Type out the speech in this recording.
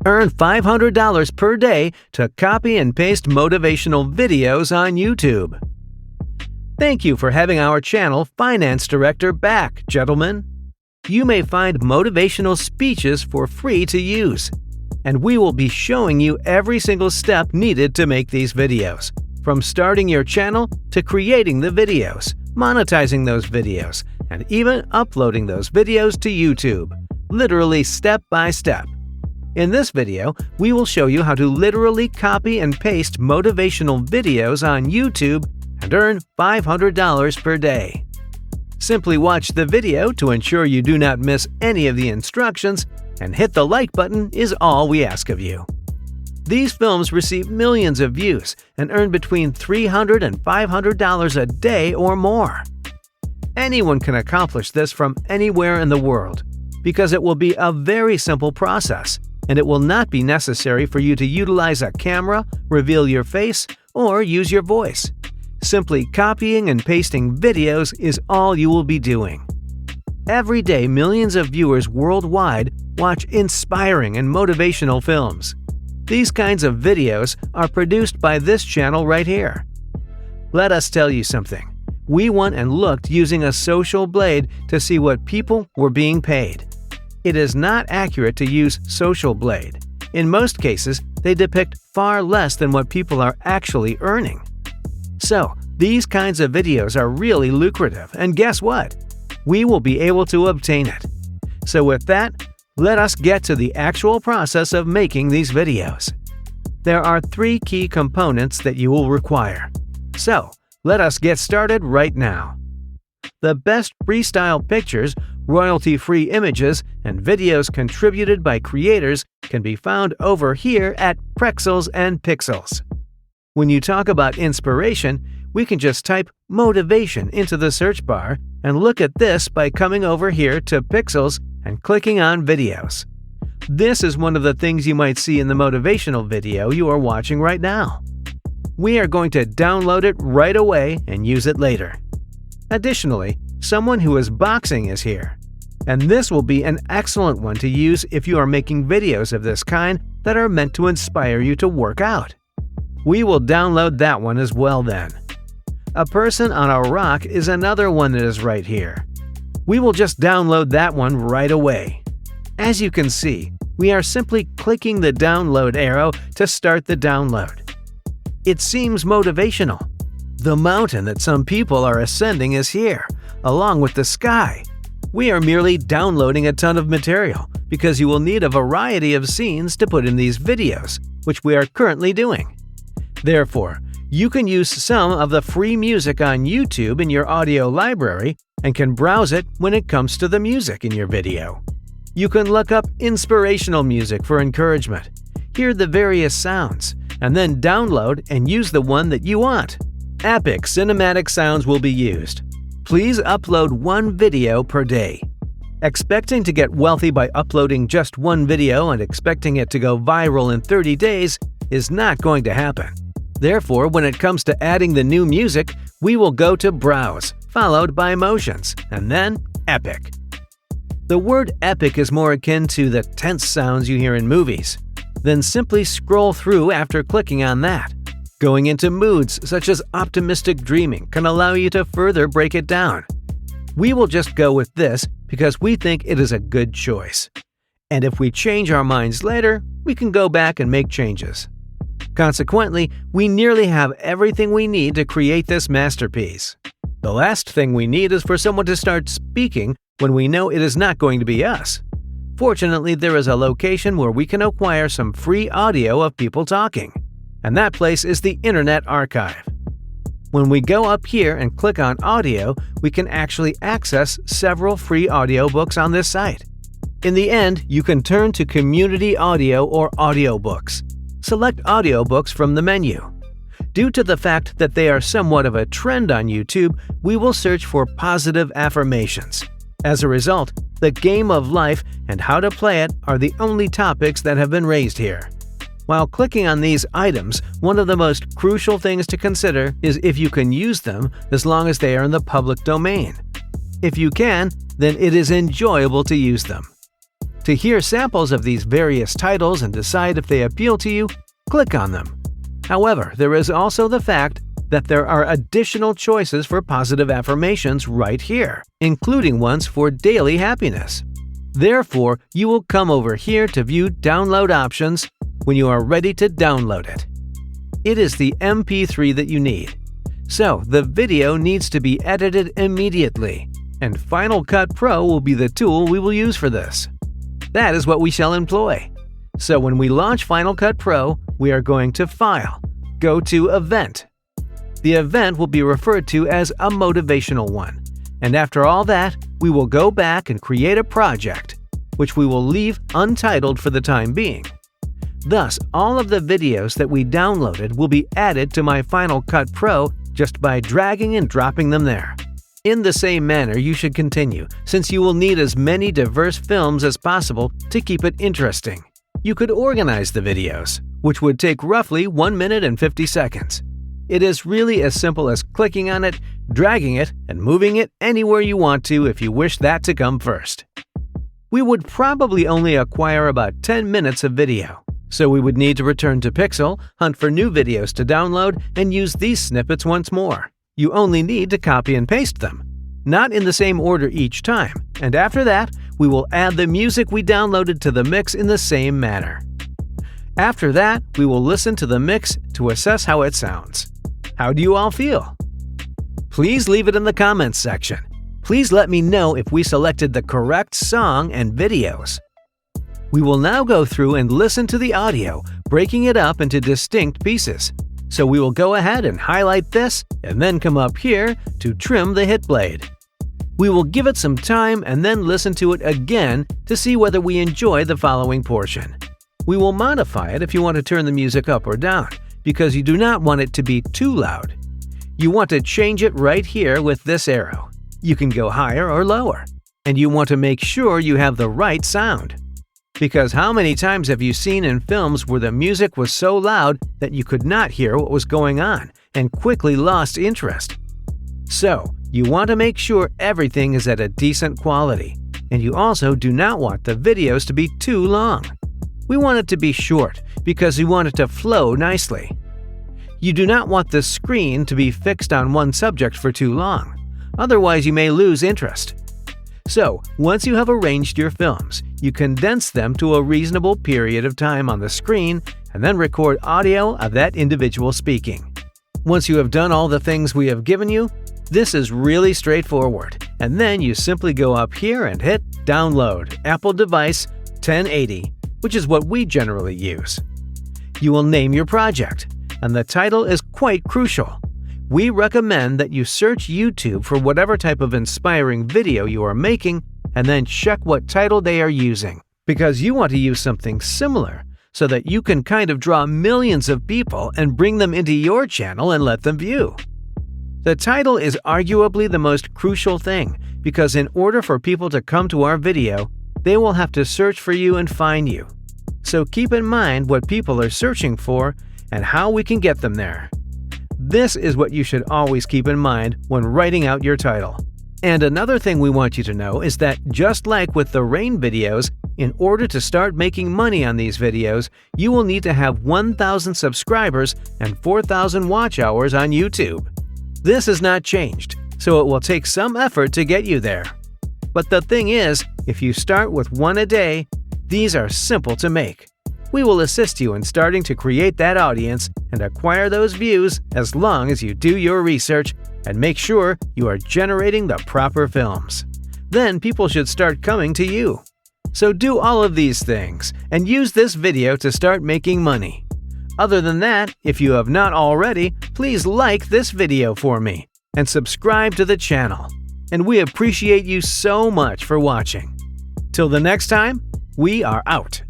Earn $500 per day to copy and paste motivational videos on YouTube. Thank you for having our channel Finance Director back, gentlemen. You may find motivational speeches for free to use, and we will be showing you every single step needed to make these videos, from starting your channel to creating the videos, monetizing those videos, and even uploading those videos to YouTube, literally step by step. In this video, we will show you how to literally copy and paste motivational videos on YouTube and earn $500 per day. Simply watch the video to ensure you do not miss any of the instructions, and hit the like button is all we ask of you. These films receive millions of views and earn between $300 and $500 a day or more. Anyone can accomplish this from anywhere in the world, because it will be a very simple process, and it will not be necessary for you to utilize a camera, reveal your face, or use your voice. Simply copying and pasting videos is all you will be doing. Every day, millions of viewers worldwide watch inspiring and motivational films. These kinds of videos are produced by this channel right here. Let us tell you something. We went and looked using a social blade to see what people were being paid. It is not accurate to use Social Blade. In most cases, they depict far less than what people are actually earning. So, these kinds of videos are really lucrative, and guess what? We will be able to obtain it. So with that, let us get to the actual process of making these videos. There are 3 key components that you will require. So, let us get started right now. The best freestyle pictures, royalty-free images, and videos contributed by creators can be found over here at Prexels and Pixels. When you talk about inspiration, we can just type motivation into the search bar and look at this by coming over here to Pixels and clicking on videos. This is one of the things you might see in the motivational video you are watching right now. We are going to download it right away and use it later. Additionally, someone who is boxing is here, and this will be an excellent one to use if you are making videos of this kind that are meant to inspire you to work out. We will download that one as well then. A person on a rock is another one that is right here. We will just download that one right away. As you can see, we are simply clicking the download arrow to start the download. It seems motivational. The mountain that some people are ascending is here, along with the sky. We are merely downloading a ton of material because you will need a variety of scenes to put in these videos, which we are currently doing. Therefore, you can use some of the free music on YouTube in your audio library and can browse it when it comes to the music in your video. You can look up inspirational music for encouragement, hear the various sounds, and then download and use the one that you want. Epic cinematic sounds will be used. Please upload 1 video per day. Expecting to get wealthy by uploading just 1 video and expecting it to go viral in 30 days is not going to happen. Therefore, when it comes to adding the new music, we will go to Browse, followed by Motions, and then Epic. The word epic is more akin to the tense sounds you hear in movies. Then simply scroll through after clicking on that. Going into moods such as optimistic dreaming can allow you to further break it down. We will just go with this because we think it is a good choice. And if we change our minds later, we can go back and make changes. Consequently, we nearly have everything we need to create this masterpiece. The last thing we need is for someone to start speaking when we know it is not going to be us. Fortunately, there is a location where we can acquire some free audio of people talking, and that place is the Internet Archive. When we go up here and click on Audio, we can actually access several free audiobooks on this site. In the end, you can turn to Community Audio or Audiobooks. Select Audiobooks from the menu. Due to the fact that they are somewhat of a trend on YouTube, we will search for positive affirmations. As a result, the game of life and how to play it are the only topics that have been raised here. While clicking on these items, one of the most crucial things to consider is if you can use them as long as they are in the public domain. If you can, then it is enjoyable to use them. To hear samples of these various titles and decide if they appeal to you, click on them. However, there is also the fact that there are additional choices for positive affirmations right here, including ones for daily happiness. Therefore, you will come over here to view download options when you are ready to download it. It is the MP3 that you need. So, the video needs to be edited immediately, and Final Cut Pro will be the tool we will use for this. That is what we shall employ. So when we launch Final Cut Pro, we are going to File, go to Event. The event will be referred to as a motivational one, and after all that, we will go back and create a project, which we will leave untitled for the time being. Thus, all of the videos that we downloaded will be added to my Final Cut Pro just by dragging and dropping them there. In the same manner, you should continue, since you will need as many diverse films as possible to keep it interesting. You could organize the videos, which would take roughly 1 minute and 50 seconds. It is really as simple as clicking on it, dragging it, and moving it anywhere you want to if you wish that to come first. We would probably only acquire about 10 minutes of video, so we would need to return to Pixel, hunt for new videos to download, and use these snippets once more. You only need to copy and paste them, not in the same order each time, and after that, we will add the music we downloaded to the mix in the same manner. After that, we will listen to the mix to assess how it sounds. How do you all feel? Please leave it in the comments section. Please let me know if we selected the correct song and videos. We will now go through and listen to the audio, breaking it up into distinct pieces. So we will go ahead and highlight this and then come up here to trim the hit blade. We will give it some time and then listen to it again to see whether we enjoy the following portion. We will modify it if you want to turn the music up or down, because you do not want it to be too loud. You want to change it right here with this arrow. You can go higher or lower, and you want to make sure you have the right sound. Because how many times have you seen in films where the music was so loud that you could not hear what was going on and quickly lost interest? So, you want to make sure everything is at a decent quality, and you also do not want the videos to be too long. We want it to be short because we want it to flow nicely. You do not want the screen to be fixed on one subject for too long, otherwise you may lose interest. So, once you have arranged your films, you condense them to a reasonable period of time on the screen and then record audio of that individual speaking. Once you have done all the things we have given you, this is really straightforward, and then you simply go up here and hit Download Apple Device 1080, which is what we generally use. You will name your project, and the title is quite crucial. We recommend that you search YouTube for whatever type of inspiring video you are making and then check what title they are using, because you want to use something similar so that you can kind of draw millions of people and bring them into your channel and let them view. The title is arguably the most crucial thing, because in order for people to come to our video, they will have to search for you and find you. So keep in mind what people are searching for and how we can get them there. This is what you should always keep in mind when writing out your title. And another thing we want you to know is that just like with the rain videos, in order to start making money on these videos, you will need to have 1,000 subscribers and 4,000 watch hours on YouTube. This has not changed, so it will take some effort to get you there. But the thing is, if you start with one a day, these are simple to make. We will assist you in starting to create that audience and acquire those views as long as you do your research and make sure you are generating the proper films. Then people should start coming to you. So do all of these things and use this video to start making money. Other than that, if you have not already, please like this video for me and subscribe to the channel. And we appreciate you so much for watching. Till the next time, we are out.